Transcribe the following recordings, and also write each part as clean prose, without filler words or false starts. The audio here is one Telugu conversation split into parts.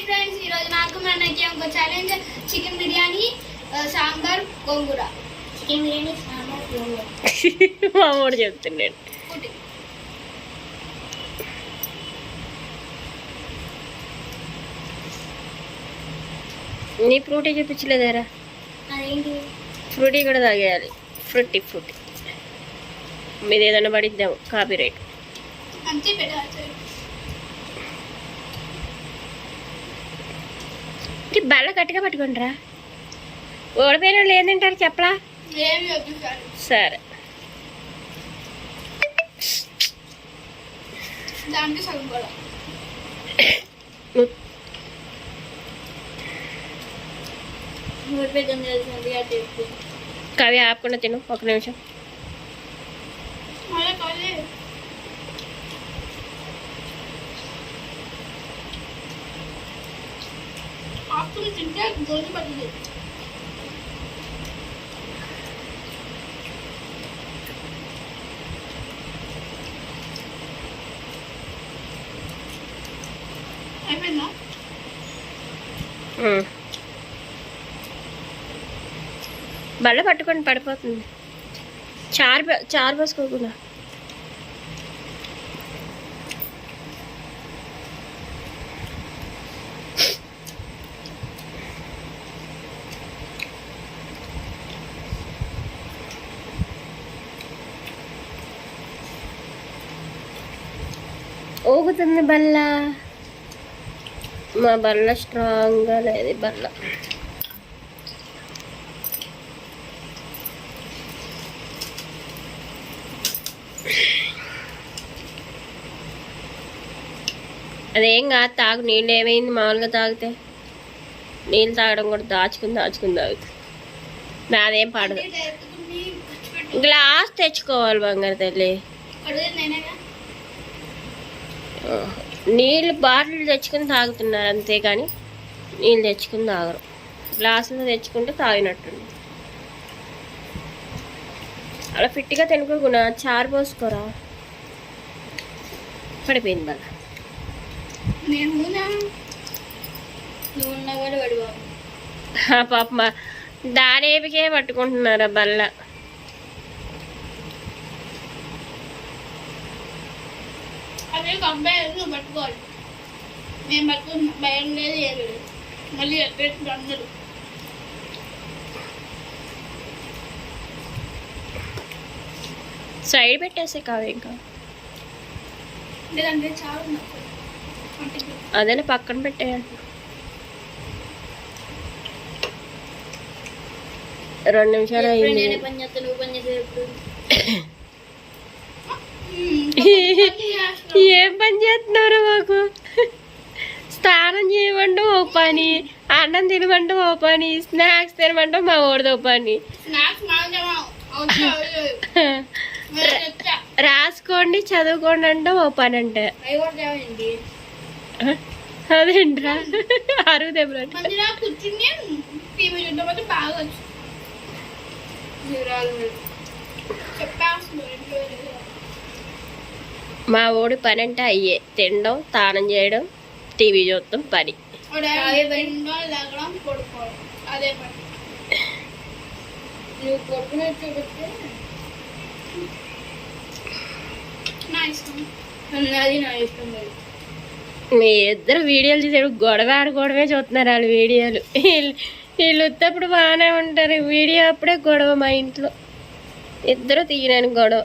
ఫ్రెండ్స్, ఈరోజు నాకు మా అన్నకి ఒక ఛాలెంజ్. చికెన్ బిర్యానీ సాంబార్ గోంగూర. చికెన్ బిర్యానీ సాంబార్ గోంగూర మా వాడు చెప్తున్నాడు. నీ ఫ్రూటీ చూపించలేదారా? అదేంటి? ఫ్రూటీ కూడా తాగేయాలి. ఫ్రూటీ మీది ఏదైనా పడిద్దాము కాపీ రైట్. అంతే పెట్టాలి. బల్ల గట్టిగా పట్టుకుంటారా? ఓడిపోయిన వాళ్ళు ఏం తింటారు చెప్పలా? సరే కవి ఆపకుండా తిను ఒక నిమిషం. తింటే గోధుమ పడుతుంది. అయిపోయిందా? బల్ల పట్టుకొని పడిపోతుంది. చారు పోసుకోకుండా. ఊగుతుంది బల్ల. మా బల్ల స్ట్రాంగ్గా లేదు. బల్ల అదేం కాదు, తాగు. నీళ్ళు ఏమైంది? మామూలుగా తాగితే నీళ్ళు తాగడం కూడా దాచుకుని తాగుతుంది. నాదేం పడదు. గ్లాస్ తెచ్చుకోవాలి బంగారు తల్లి. నీళ్ళు బాటిల్ తెచ్చుకుని తాగుతున్నారు అంతేగాని నీళ్ళు తెచ్చుకుని తాగరు. గ్లాసులో తెచ్చుకుంటే తాగినట్టుంది. అలా ఫిట్గా తినుకోకుండా చారు పోసుకోరా. పడిపోయింది బల్ల. పాప దాడేపికే పట్టుకుంటున్నారా బల్ల. అదే కంపేర్ పట్టుకోవాలి. నేను పట్టుకున్నా, భయం లేదు ఏం లేదు. మళ్ళీ అందరు సైడ్ పెట్టేసే కాదు ఇంకా. లేదంటే చాలా అదేనా పక్కన పెట్టేయండి. 2 నిమిషాలు అయింది. ఏం పని చేస్తున్నారు? మాకు స్నానం చేయమంటే ఓ పని, అన్నం తినమంటే ఓ పని, స్నాక్స్ తినమంటే మా ఓడిదో పని. రాసుకోండి చదువుకోండి అంటే ఓ పని అంటే అదేంట్రా అరుగు దెబ్బలు. మా ఓడి పని అంటే అయ్యే తినడం, స్నానం చేయడం, టీవీ చూడటం పని. మీ ఇద్దరు వీడియోలు చూసాడు గొడవ ఆడుకోవడమే చూస్తున్నారు. వాళ్ళు వీడియోలు వీళ్ళు ఉత్తప్పుడు బాగానే ఉంటారు. వీడియో అప్పుడే గొడవ. మా ఇంట్లో ఇద్దరు తీయనని గొడవ.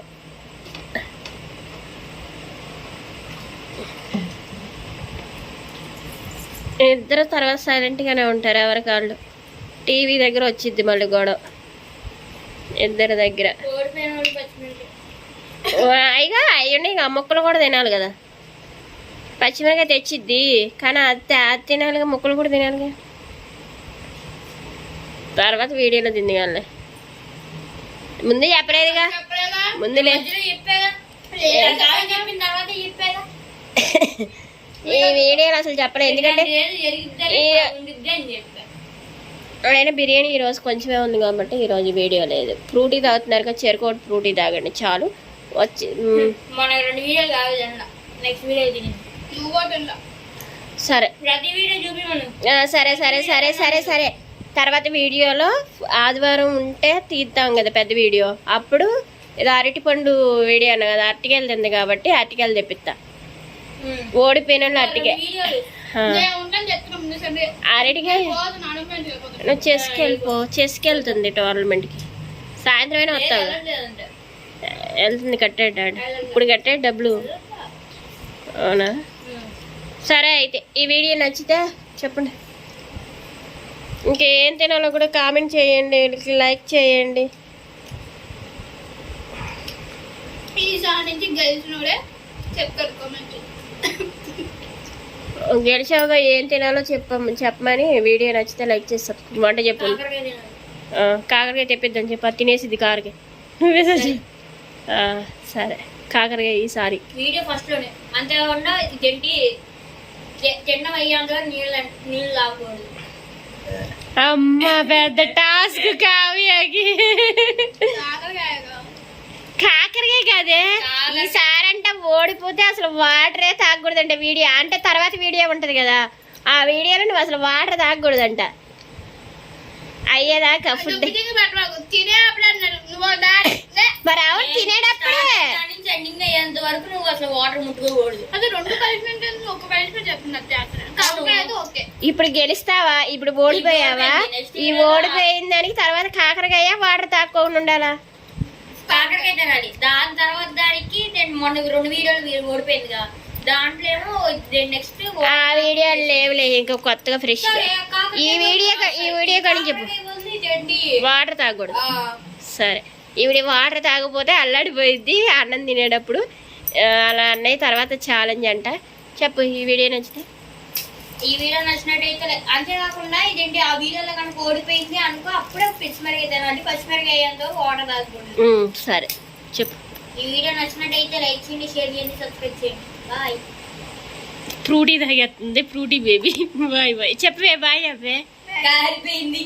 ఇద్దరు తర్వాత సైలెంట్గానే ఉంటారు. ఎవరికి వాళ్ళు. టీవీ దగ్గర వచ్చిద్ది మళ్ళీ గొడవ ఇద్దరి దగ్గర. అయిగా అయ్యండి ఇక ముక్కలు కూడా తినాలి కదా. పచ్చిమిరకాయ తెచ్చిద్ది కానీ అది తినాలిగా, ముక్కలు కూడా తినాలిగా. తర్వాత వీడియోలో తిందిగానే. ముందే చెప్పలేదుగా. ముందులే ఈ వీడియోలో అసలు చెప్పలేదు. ఎందుకంటే ఆయన బిర్యానీ ఈరోజు కొంచెమే ఉంది కాబట్టి ఈరోజు వీడియో లేదు. ఫ్రూటీ తాగుతున్నారు కదా, చెరుకోటి ఫ్రూటీ తాగండి చాలు. వచ్చి సరే ప్రతి వీడియో చూపిమను. సరే సరే సరే సరే సరే తర్వాత వీడియోలో ఆదివారం ఉంటే తీద్దాం కదా పెద్ద వీడియో. అప్పుడు ఇది అరటిపండు వీడియో అన్న కదా, అరటికాయలు తింది కాబట్టి అరటికాయలు తెప్పిస్తా. ఓడిపోయిన వాళ్ళు అరటికాయ అరటికాయ నువ్వు చేసుకెళ్తుంది టోర్నమెంట్కి. సాయంత్రం అయినా వస్తావు. వెళ్తుంది కట్టాడు ఇప్పుడు కట్టాడు డబ్బులు. అవునా సరే అయితే ఈ వీడియో నచ్చితే చెప్పండి. ఇంకేం తినాలో కూడా కామెంట్ చేయండి, లైక్ చేయండి. ఈసారి నుంచి గెలిచినోడే చెప్తారు కామెంట్. గెలిచావుగా ఏం తినాలో చెప్పమని వీడియో నచ్చితే లైక్ చేసి వంట చెప్పండి. కాకరకాయ తెప్పిద్దాం చెప్ప తినేసిద్ది కాకరకాయ. సరే కాకరకాయ ఈసారి వీడియో ఫస్ట్ లోనే అంతేకాకుండా జంటి తిండం అయ్యేంత నీళ్ళు లాగకూడదు. అమ్మ పెద్ద టాస్క్ కావ్యకి. కాకరకాయ కదే ఈసారి అంటే ఓడిపోతే అసలు వాటరే తాగకూడదంట. వీడియో అంటే తర్వాత వీడియో ఉంటది కదా, ఆ వీడియోలో నువ్వు అసలు వాటర్ తాగకూడదంట. అయ్యేదాకా ఫుడ్ మరి అవును తినేటప్పుడే వరకు నువ్వు అసలు వాటర్ ముట్టుకోకూడదు. అది రెండు కలిసి ఒక ఇప్పుడు గెలుస్తావా? ఇప్పుడు ఓడిపోయావా? ఈ ఓడిపోయిన దానికి తర్వాత కాకరకాయ వాటర్ తాక్కోకుండా ఉండాలా? కాకరకాయ తినాలి. దాని తర్వాత దానికి మొన్న 2 వీడియోలు ఓడిపోయింది కదా, దాంట్లో ఏమో నెక్స్ట్ ఆ వీడియోలు లేవులే ఇంకా కొత్తగా ఫ్రెష్. ఈ వీడియో కానీ చెప్పు వాటర్ తాగకూడదు. సరే ఈవిడ వాటర్ తాగకపోతే అల్లాడిపోయిద్ది అన్నం తినేటప్పుడు. అలా అన్నయ్య తర్వాత ఛాలెంజ్ అంట. చెప్పు ఈ వీడియో నచ్చితే. ఈ వీడియో నచ్చినట్టయితే అంతేకాకుండా ఇదేంటి ఆ వీడియోలో కనుక ఓడిపోయింది అనుకో అప్పుడే పచ్చిమిరకాయ తినాలి. పచ్చిమిరకాయ అయ్యేంత వాటర్ తాగకూడదు. సరే చెప్పు. ఈ వీడియో నచ్చినట్టయితే లైక్ చేయండి, షేర్ చేయండి, సబ్స్క్రైబ్ చేయండి. బాయ్. ఫ్రూటీ తాగేస్తుంది ఫ్రూటీ బేబీ. బాయ్ బాయ్ చెప్పవే. బాయ్ అవ్వే. కారిపోయింది.